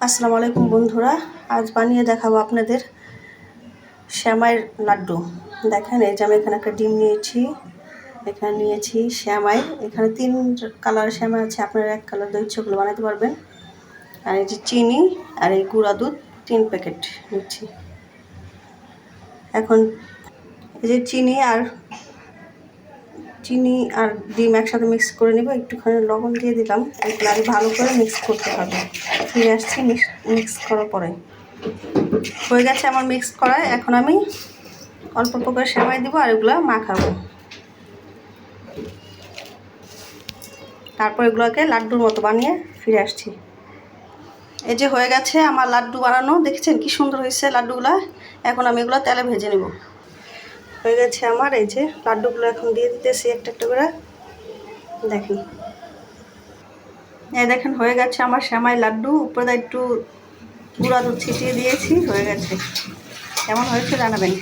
আসসালামু আলাইকুম বন্ধুরা, আজ বানিয়ে দেখাবো আপনাদের শ্যামাইয়ের লাড্ডু। দেখেন, এই যে আমি এখানে একটা ডিম নিয়েছি, এখানে নিয়েছি শ্যামাই। এখানে 3 কালার শ্যামাই আছে, আপনারা 1 কালার দিয়ে ইচ্ছেগুলো বানাতে পারবেন। আর এই যে চিনি আর এই গুঁড়া দুধ 3 প্যাকেট নিচ্ছি। এখন এই যে চিনি আর ডিম একসাথে মিক্স করে নেব। একটুখানি লবণ দিয়ে দিলাম, এগুলো আরও ভালো করে মিক্স করতে হবে। ফিরে আসছি মিক্স করার পরে। হয়ে গেছে আমার মিক্স করা। এখন আমি অল্প অল্প করে সেমাই দিব আর এগুলো মাখাবো। তারপর এগুলোকে লাড্ডুর মতো বানিয়ে ফিরে আসছি। এই যে হয়ে গেছে আমার লাড্ডু বানানো, দেখেছেন কি সুন্দর হয়েছে লাড্ডুগুলো। এখন আমি এগুলো তেলে ভেজে নেব। হয়ে গেছে আমার এই যে লাড্ডুগুলো, এখন দিয়ে দিতেছি একটা একটা করে। দেখেন, এই দেখেন হয়ে গেছে আমার সেমাই লাড্ডু। উপরে একটু গুঁড়া দুধ ছিটিয়ে দিয়েছি, হয়ে গেছে। কেমন হয়েছে জানাবেন।